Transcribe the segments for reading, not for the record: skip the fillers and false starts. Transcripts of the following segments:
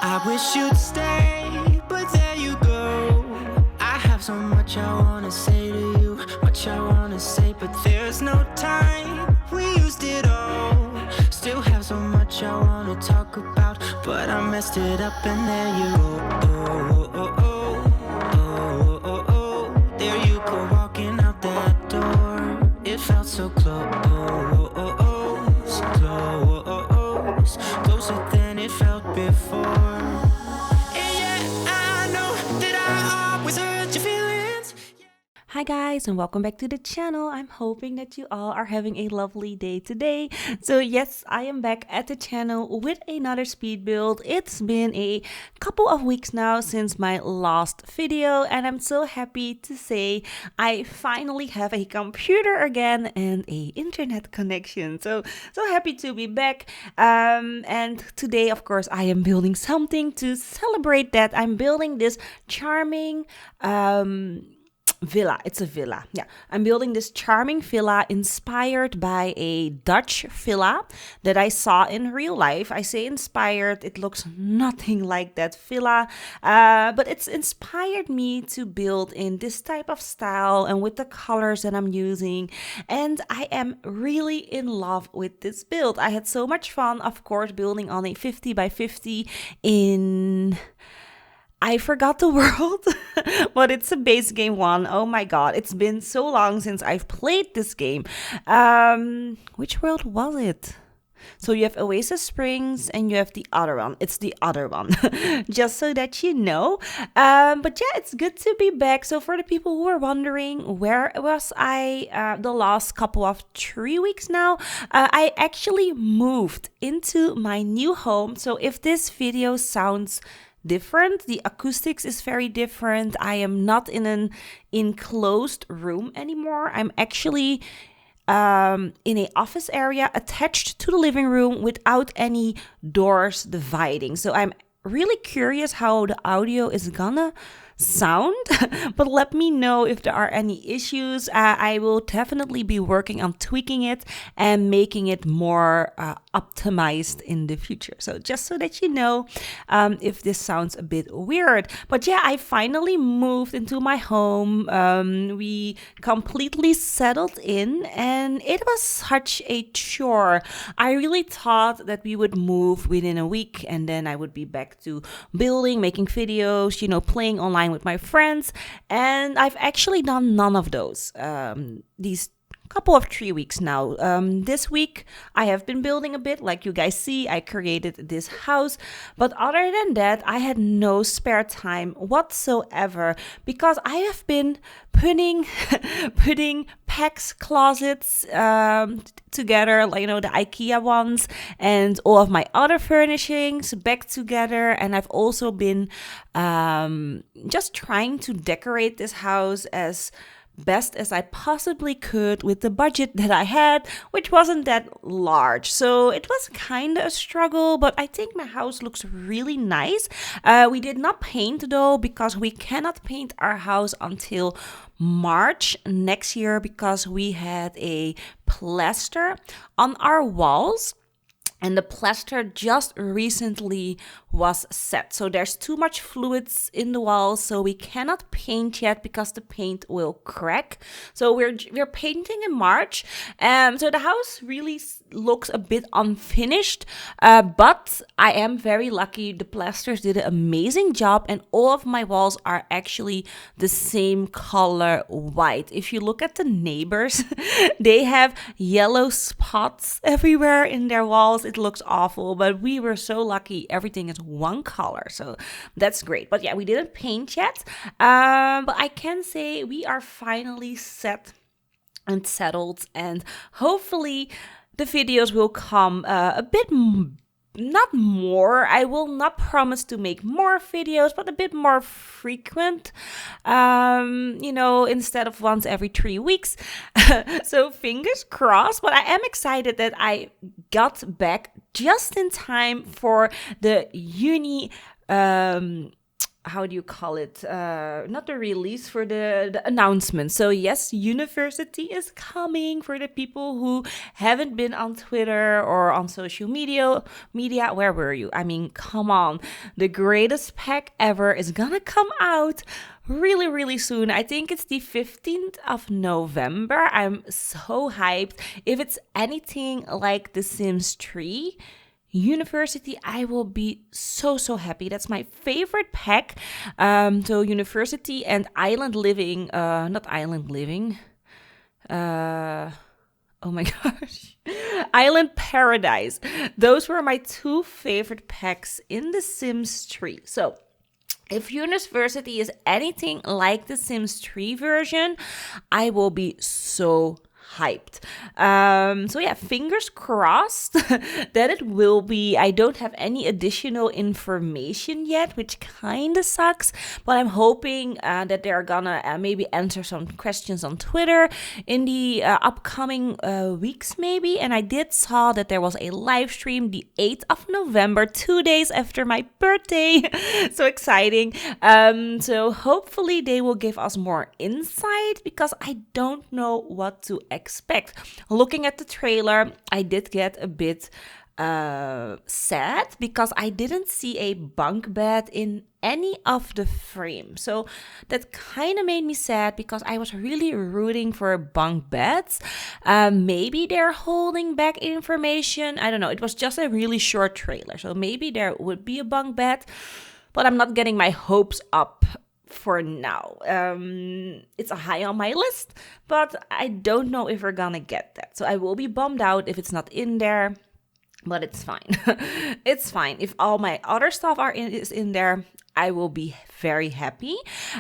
I wish you'd stay, but there you go. I have so much I wanna say to you, much I wanna say, but there's no time. We used it all. Still have so much I wanna talk about, but I messed it up and there you go. Oh, oh, oh, oh, oh, oh. There you go, walking out that door. It felt so close, close, closer than it felt before. Hi guys, and welcome back to the channel. I'm hoping that you all are having a lovely day today. So yes, I am back at the channel with another speed build. It's been a couple of weeks now since my last video, and I'm so happy to say I finally have a computer again and a internet connection. So happy to be back. And today, of course, I am building something to celebrate that. I'm building this charming villa. It's a villa. Yeah, I'm building this charming villa inspired by a Dutch villa that I saw in real life. I say inspired, it looks nothing like that villa, but it's inspired me to build in this type of style and with the colors that I'm using, and I am really in love with this build. I had so much fun, of course, building on a 50 by 50 in... I forgot the world, but it's a base game one. Oh my god, it's been so long since I've played this game. Which world was it? So you have Oasis Springs and you have the other one. It's the other one, just so that you know. But yeah, it's good to be back. So for the people who are wondering, where was I the last couple of 3 weeks now? I actually moved into my new home. So if this video sounds different, the acoustics is very different. I am not in an enclosed room anymore. I'm actually in an office area attached to the living room without any doors dividing. So I'm really curious how the audio is gonna sound, but let me know if there are any issues. I will definitely be working on tweaking it and making it more optimized in the future. So just so that you know, if this sounds a bit weird. But yeah, I finally moved into my home. We completely settled in and it was such a chore. I really thought that we would move within a week and then I would be back to building, making videos, playing online with my friends, and I've actually done none of those these couple of 3 weeks now. This week I have been building a bit, like you guys see. I created this house, but other than that I had no spare time whatsoever because I have been putting PAX closets together, like the IKEA ones, and all of my other furnishings back together. And I've also been just trying to decorate this house as best as I possibly could with the budget that I had, which wasn't that large. So it was kind of a struggle, but I think my house looks really nice. We did not paint though, because we cannot paint our house until March next year because we had a plaster on our walls. And the plaster just recently was set. So there's too much fluids in the walls, so we cannot paint yet because the paint will crack. So we're painting in March. So the house really looks a bit unfinished, but I am very lucky. The plasters did an amazing job and all of my walls are actually the same color white. If you look at the neighbors, they have yellow spots everywhere in their walls. It looks awful, but we were so lucky. Everything is one color, so that's great. But yeah, we didn't paint yet, but I can say we are finally set and settled, and hopefully the videos will come a bit not more. I will not promise to make more videos, but a bit more frequent, instead of once every 3 weeks. So fingers crossed, but I am excited that I got back just in time for the uni how do you call it? Not the release, for the announcement. So yes, university is coming for the people who haven't been on Twitter or on social media. Where were you? I mean, come on. The greatest pack ever is gonna come out really, really soon. I think it's the 15th of November. I'm so hyped. If it's anything like The Sims 3, University, I will be so happy. That's my favorite pack. So University and Island Living, not Island Living. Oh my gosh. Island Paradise. Those were my two favorite packs in The Sims 3. So if University is anything like the Sims 3 version, I will be so hyped. So yeah, fingers crossed that it will be. I don't have any additional information yet, which kind of sucks, but I'm hoping that they're gonna maybe answer some questions on Twitter in the upcoming weeks maybe. And I did saw that there was a live stream the 8th of November, 2 days after my birthday. So exciting. So hopefully they will give us more insight, because I don't know what to expect. Looking at the trailer, I did get a bit sad because I didn't see a bunk bed in any of the frames. So that kind of made me sad, because I was really rooting for bunk beds. Maybe they're holding back information. I don't know. It was just a really short trailer. So maybe there would be a bunk bed, but I'm not getting my hopes up for now. It's a high on my list, but I don't know if we're gonna get that. So I will be bummed out if it's not in there, but it's fine. It's fine. If all my other stuff is in there, I will be very happy.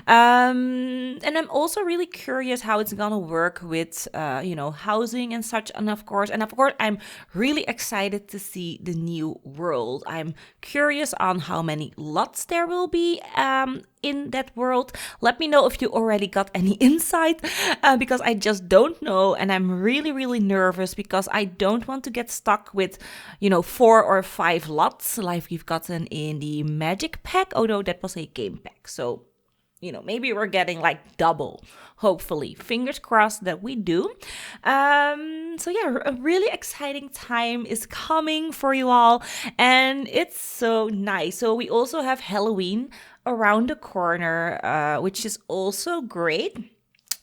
And I'm also really curious how it's gonna work with housing and such. And of course, I'm really excited to see the new world. I'm curious on how many lots there will be in that world. Let me know if you already got any insight, because I just don't know, and I'm really nervous, because I don't want to get stuck with 4 or 5 lots like we've gotten in the Magic pack, although that was a game pack. So maybe we're getting like double, hopefully. Fingers crossed that we do. So yeah, a really exciting time is coming for you all, and it's so nice. So we also have Halloween around the corner, which is also great.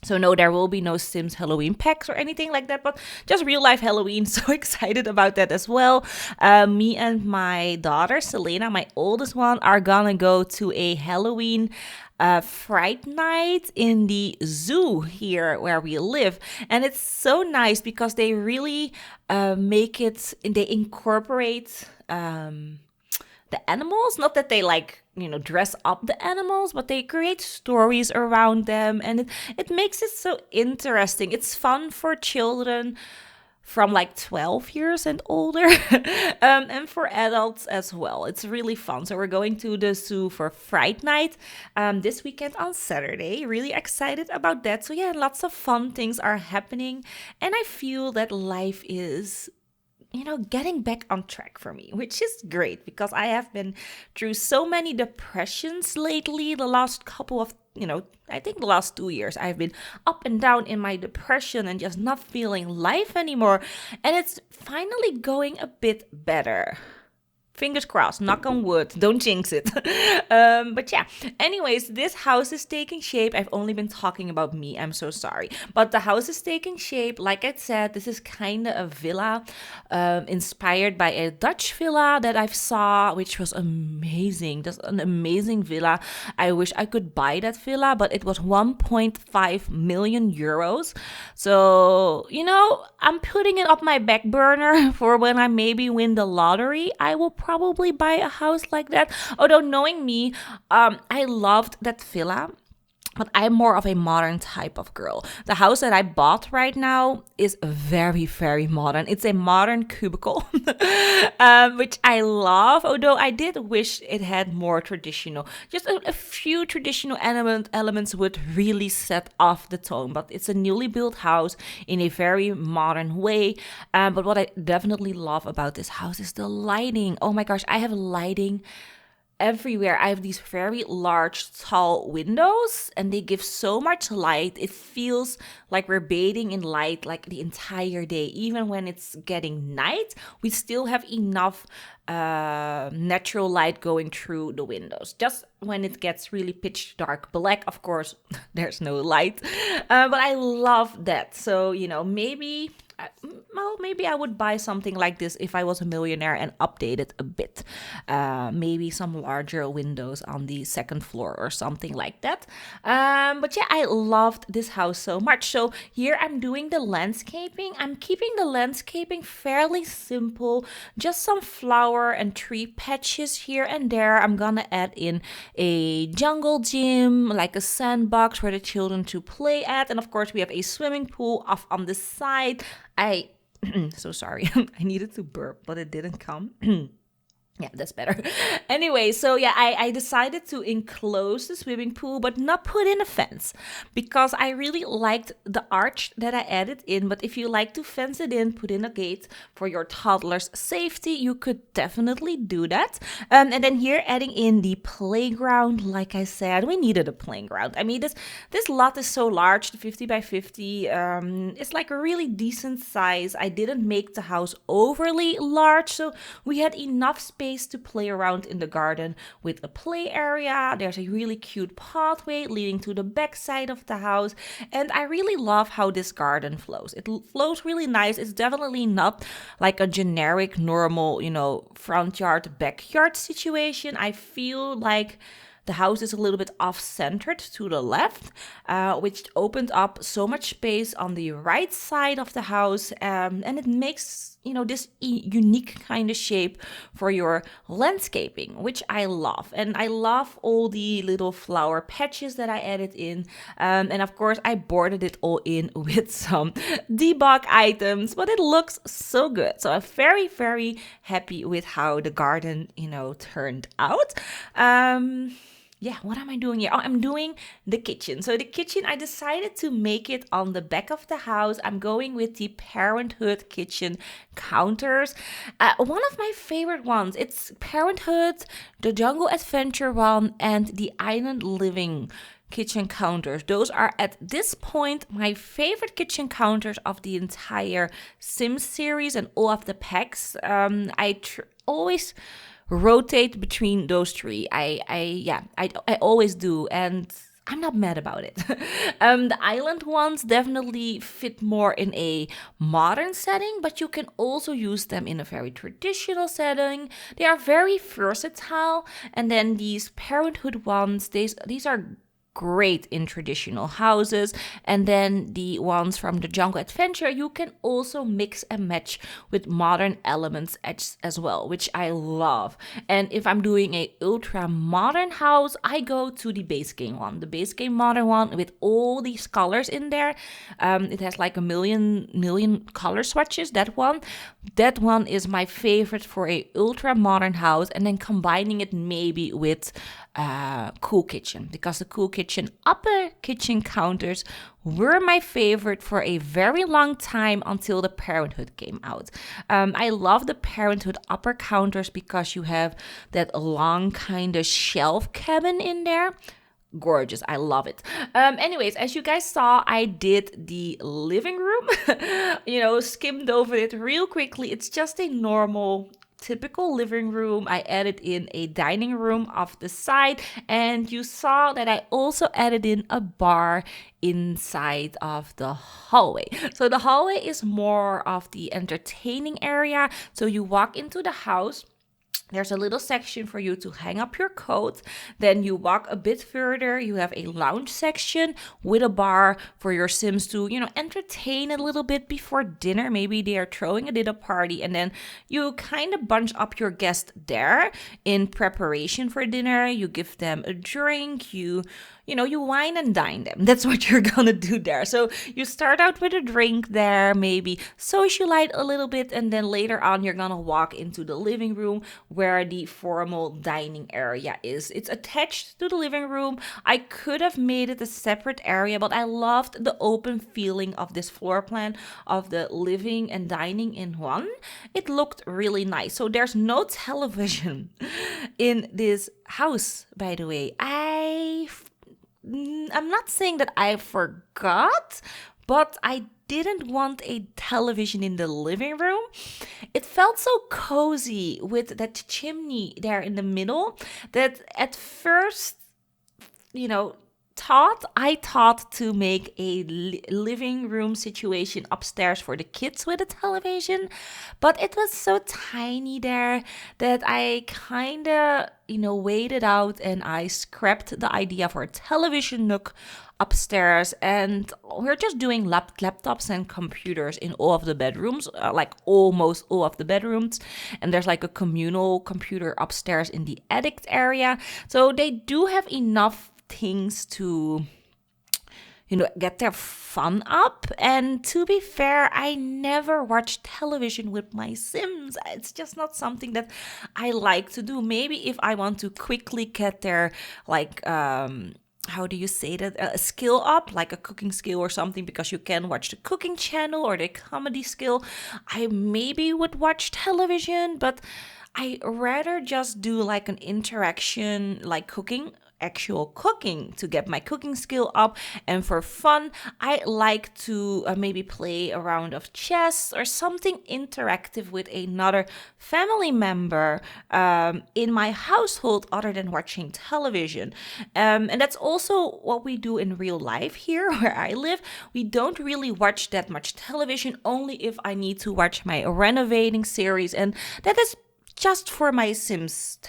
So no, there will be no Sims Halloween packs or anything like that, but just real life Halloween. So excited about that as well. Me and my daughter, Selena, my oldest one, are gonna go to a Halloween Fright Night in the zoo here where we live. And it's so nice because they really they incorporate the animals. Not that they dress up the animals, but they create stories around them, and it makes it so interesting. It's fun for children from 12 years and older, and for adults as well. It's really fun. So we're going to the zoo for Fright Night this weekend on Saturday. Really excited about that. So yeah, lots of fun things are happening, and I feel that life is getting back on track for me, which is great, because I have been through so many depressions lately. The last couple of, I think the last 2 years, I've been up and down in my depression and just not feeling life anymore. And it's finally going a bit better. Fingers crossed, knock on wood, don't jinx it. But yeah, anyways, this house is taking shape. I've only been talking about me, I'm so sorry. But the house is taking shape. Like I said, this is kind of a villa inspired by a Dutch villa that I've saw, which was amazing. Just an amazing villa. I wish I could buy that villa, but it was 1.5 million euros. So, I'm putting it up my back burner for when I maybe win the lottery. I will probably buy a house like that. Although knowing me, I loved that villa, but I'm more of a modern type of girl. The house that I bought right now is very, very modern. It's a modern cubicle, which I love. Although I did wish it had more traditional. Just a few traditional elements would really set off the tone. But it's a newly built house in a very modern way. But what I definitely love about this house is the lighting. Oh my gosh, I have lighting everywhere. I have these very large, tall windows, and they give so much light. It feels like we're bathing in light like the entire day. Even when it's getting night, we still have enough natural light going through the windows. Just when it gets really pitch dark black, of course, there's no light. But I love that. So, maybe I would buy something like this if I was a millionaire and update it a bit. Maybe some larger windows on the second floor or something like that. But yeah, I loved this house so much. So here I'm doing the landscaping. I'm keeping the landscaping fairly simple. Just some flower and tree patches here and there. I'm gonna add in a jungle gym, like a sandbox for the children to play at. And of course, we have a swimming pool off on the side. So sorry, I needed to burp, but it didn't come. Yeah, that's better. Anyway, so yeah, I decided to enclose the swimming pool, but not put in a fence because I really liked the arch that I added in. But if you like to fence it in, put in a gate for your toddler's safety, you could definitely do that. And then here adding in the playground, like I said, we needed a playground. I mean, this lot is so large, the 50 by 50. It's like a really decent size. I didn't make the house overly large, so we had enough space to play around in the garden with a play area. There's a really cute pathway leading to the back side of the house, and I really love how this garden flows. It flows really nice. It's definitely not like a generic normal, front yard, backyard situation. I feel like the house is a little bit off-centered to the left, which opened up so much space on the right side of the house, and it makes this unique kind of shape for your landscaping, which I love. And I love all the little flower patches that I added in, and of course I bordered it all in with some debug items, but it looks so good. So I'm very, very happy with how the garden turned out. Yeah, what am I doing here? Oh, I'm doing the kitchen. So the kitchen, I decided to make it on the back of the house. I'm going with the Parenthood kitchen counters. One of my favorite ones. It's Parenthood, the Jungle Adventure one, and the Island Living kitchen counters. Those are at this point my favorite kitchen counters of the entire Sim series and all of the packs. I always rotate between those three. I always do, and I'm not mad about it. The island ones definitely fit more in a modern setting, but you can also use them in a very traditional setting. They are very versatile. And then these Parenthood ones, these are great in traditional houses. And then the ones from the Jungle Adventure, you can also mix and match with modern elements as well, which I love. And if I'm doing a ultra modern house, I go to the base game one, the base game modern one with all these colors in there. It has like a million color swatches. That one is my favorite for a ultra modern house. And then combining it maybe with Cool Kitchen, because the Cool Kitchen upper kitchen counters were my favorite for a very long time until the Parenthood came out. I love the Parenthood upper counters because you have that long kind of shelf cabin in there. Gorgeous. I love it. Anyways, as you guys saw, I did the living room, skimmed over it real quickly. It's just a normal typical living room. I added in a dining room off the side, and you saw that I also added in a bar inside of the hallway. So the hallway is more of the entertaining area. So you walk into the house, there's a little section for you to hang up your coat. Then you walk a bit further. You have a lounge section with a bar for your Sims to, entertain a little bit before dinner. Maybe they are throwing a dinner party, and then you kind of bunch up your guests there in preparation for dinner. You give them a drink. You wine and dine them. That's what you're gonna do there. So you start out with a drink there, maybe socialite a little bit, and then later on you're gonna walk into the living room where the formal dining area is. It's attached to the living room. I could have made it a separate area, but I loved the open feeling of this floor plan of the living and dining in one. It looked really nice. So there's no television in this house, by the way. I'm not saying that I forgot, but I didn't want a television in the living room. It felt so cozy with that chimney there in the middle that at first, I thought to make a living room situation upstairs for the kids with a television, but it was so tiny there that I kind of, waited out and I scrapped the idea for a television nook upstairs, and we're just doing laptops and computers in all of the bedrooms, like almost all of the bedrooms, and there's like a communal computer upstairs in the attic area, so they do have enough things to get their fun up. And to be fair, I never watch television with my Sims. It's just not something that I like to do. Maybe if I want to quickly get their how do you say that, a skill up, like a cooking skill or something, because you can watch the cooking channel or the comedy skill, I maybe would watch television, but I rather just do like an interaction, like actual cooking, to get my cooking skill up. And for fun, I like to maybe play a round of chess or something interactive with another family member in my household other than watching television. And that's also what we do in real life here where I live. We don't really watch that much television, only if I need to watch my renovating series, and that is just for my Sims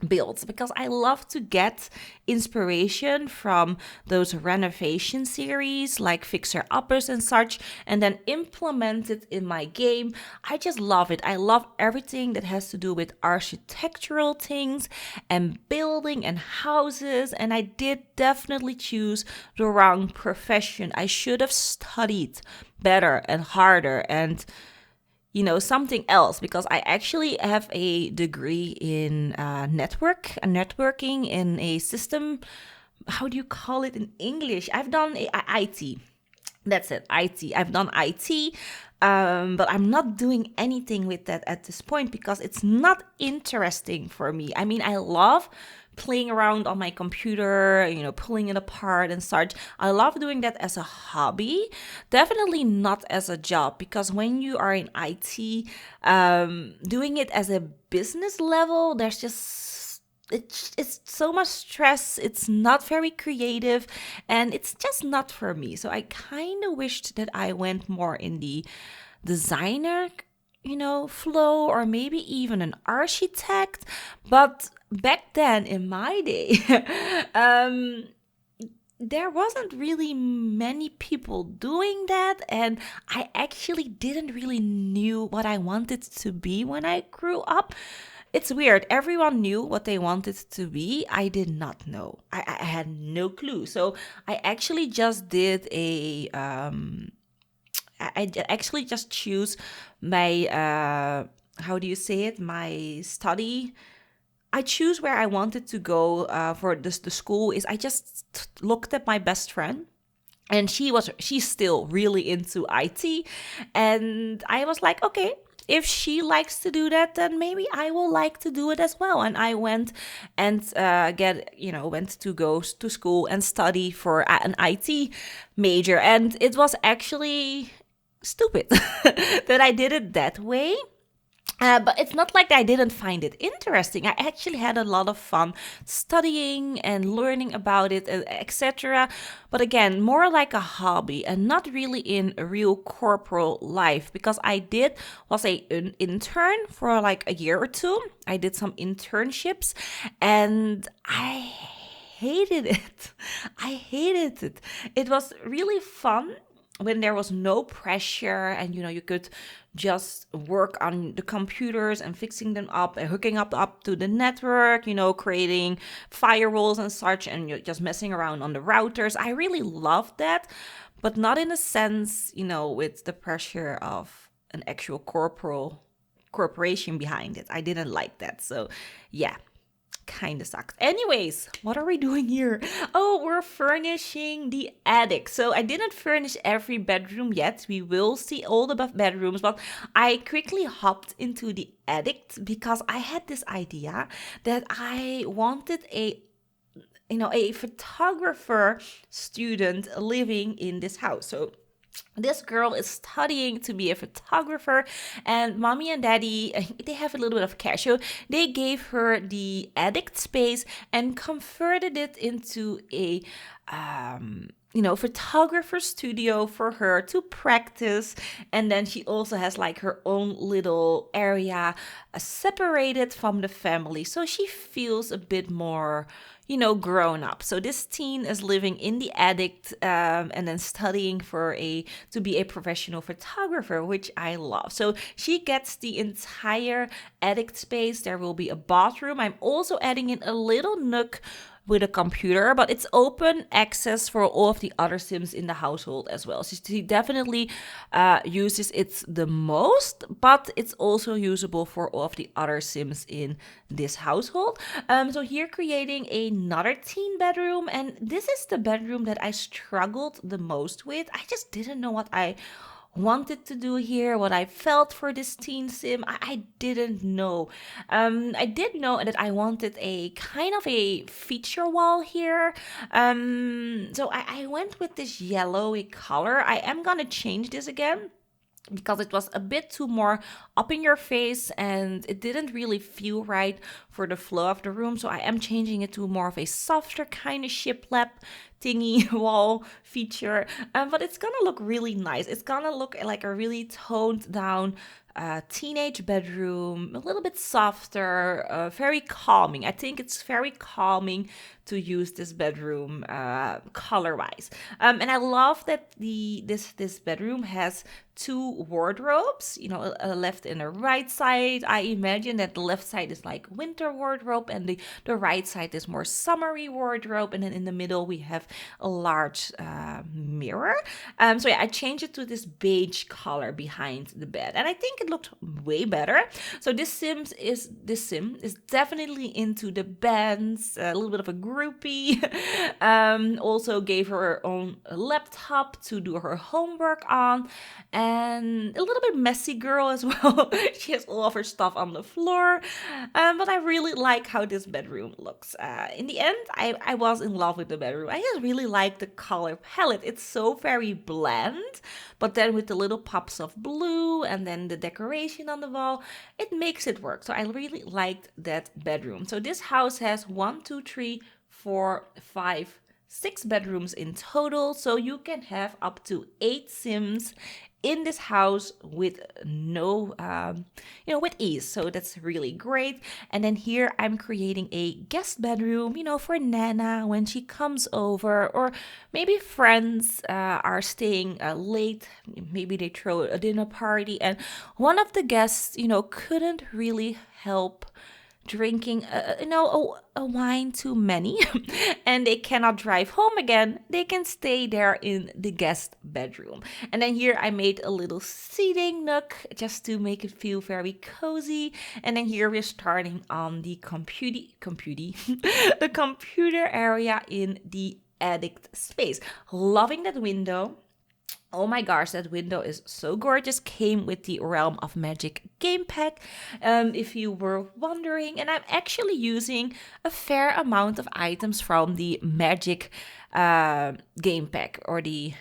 builds, because I love to get inspiration from those renovation series like Fixer Uppers and such, and then implement it in my game. I just love it. I love everything that has to do with architectural things and building and houses, and I did definitely choose the wrong profession. I should have studied better and harder and something else, because I actually have a degree in networking in a system. How do you call it in English? I've done IT. That's it, IT. I've done IT, but I'm not doing anything with that at this point because it's not interesting for me. I mean, I love playing around on my computer, pulling it apart and such. I love doing that as a hobby, definitely not as a job, because when you are in IT, doing it as a business level, there's just it's so much stress. It's not very creative, and it's just not for me. So I kind of wished that I went more in the designer flow, or maybe even an architect. But back then in my day, there wasn't really many people doing that, and I actually didn't really knew what I wanted to be when I grew up. It's weird. Everyone knew what they wanted to be. I did not know. I had no clue. So I actually just did I actually just choose my, how do you say it? My study. I choose where I wanted to go for this. The school is, I just looked at my best friend, and she's still really into IT. And I was like, okay, if she likes to do that, then maybe I will like to do it as well. And I went and went to go to school and study for an IT major. And it was actually stupid that I did it that way. But it's not like I didn't find it interesting. I actually had a lot of fun studying and learning about it, etc. But again, more like a hobby and not really in a real corporal life, because I was an intern for like a year or two. I did some internships and I hated it. I hated it. It was really fun when there was no pressure and you could just work on the computers and fixing them up and hooking up to the network, creating firewalls and such, and you're just messing around on the routers. I really loved that, but not in a sense, with the pressure of an actual corporal corporation behind it. I didn't like that. So yeah, kind of sucks. Anyways, what are we doing here? Oh, we're furnishing the attic. So I didn't furnish every bedroom yet. We will see all the bedrooms, but I quickly hopped into the attic because I had this idea that I wanted a photographer student living in this house. So this girl is studying to be a photographer, and mommy and daddy, they have a little bit of cash, so they gave her the attic space and converted it into a photographer studio for her to practice. And then she also has like her own little area separated from the family, so she feels a bit more grown up. So this teen is living in the attic and then studying to be a professional photographer, which I love. So she gets the entire attic space. There will be a bathroom. I'm also adding in a little nook with a computer, but it's open access for all of the other Sims in the household as well. So she definitely uses it the most, but it's also usable for all of the other Sims in this household. So here creating another teen bedroom, and this is the bedroom that I struggled the most with. I just didn't know what I wanted to do here, what I felt for this teen sim. I didn't know. I did know that I wanted a kind of a feature wall here. So I went with this yellowy color. I am gonna change this again because it was a bit too more up in your face and it didn't really feel right for the flow of the room. So I am changing it to more of a softer kind of shiplap thingy wall feature. But it's gonna look really nice. It's gonna look like a really toned down teenage bedroom, a little bit softer, very calming. I think it's very calming to use this bedroom color-wise. And I love that this bedroom has two wardrobes, a left and a right side. I imagine that the left side is like winter wardrobe and the right side is more summery wardrobe. And then in the middle we have a large mirror. So yeah, I changed it to this beige color behind the bed, and I think it looked way better. So this sim is definitely into the bands, a little bit of a groupie. Also gave her own laptop to do her homework on, and a little bit messy girl as well. She has all of her stuff on the floor, but I really like how this bedroom looks. In the end, I was in love with the bedroom. I just really like the color palette. It's so very bland, but then with the little pops of blue and then the decoration on the wall, it makes it work. So I really liked that bedroom. So this house has 1, 2, 3, 4, 5, 6 bedrooms in total. So you can have up to 8 Sims in this house with with ease. So that's really great. And then here I'm creating a guest bedroom, for Nana when she comes over, or maybe friends are staying late. Maybe they throw a dinner party and one of the guests, couldn't really help drinking a wine too many and they cannot drive home again. They can stay there in the guest bedroom. And then here I made a little seating nook just to make it feel very cozy. And then here we're starting on the the computer area in the attic space. Loving that window. Oh my gosh, that window is so gorgeous. Came with the Realm of Magic game pack, if you were wondering. And I'm actually using a fair amount of items from the Magic game pack, or the...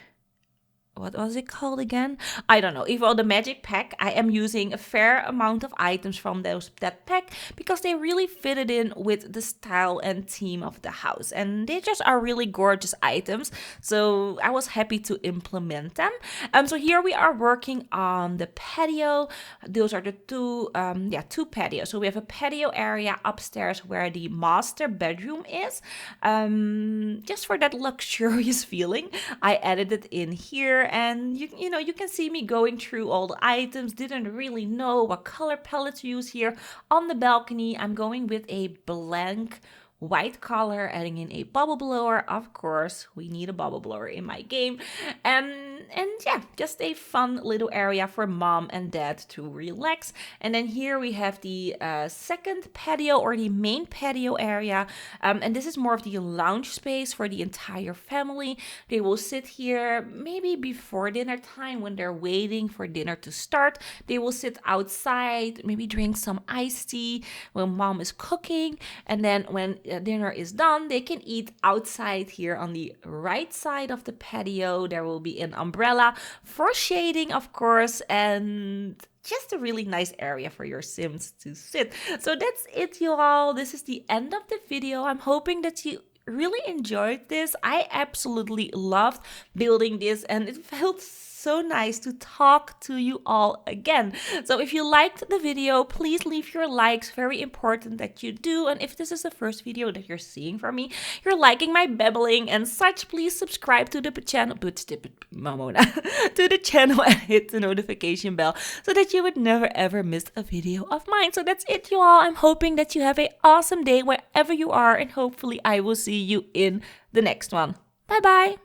what was it called again? I don't know. Even the Magic pack, I am using a fair amount of items from that pack because they really fitted in with the style and theme of the house. And they just are really gorgeous items. So I was happy to implement them. So here we are working on the patio. Those are the two patios. So we have a patio area upstairs where the master bedroom is. Just for that luxurious feeling, I added it in here. And you can see me going through all the items. Didn't really know what color palette to use here. On the balcony, I'm going with a blank white color, adding in a bubble blower. Of course, we need a bubble blower in my game. And And yeah, just a fun little area for mom and dad to relax. And then here we have the second patio, or the main patio area. And this is more of the lounge space for the entire family. They will sit here maybe before dinner time when they're waiting for dinner to start. They will sit outside, maybe drink some iced tea when mom is cooking. And then when dinner is done, they can eat outside here on the right side of the patio. There will be an umbrella for shading, of course, and just a really nice area for your Sims to sit. So that's it, you all. This is the end of the video. I'm hoping that you really enjoyed this. I absolutely loved building this, and it felt so nice to talk to you all again. So if you liked the video, please leave your likes. Very important that you do. And if this is the first video that you're seeing from me, you're liking my babbling and such, please subscribe to the channel, to the channel, and hit the notification bell so that you would never ever miss a video of mine. So that's it, you all. I'm hoping that you have an awesome day wherever you are, and hopefully I will see you in the next one. Bye bye.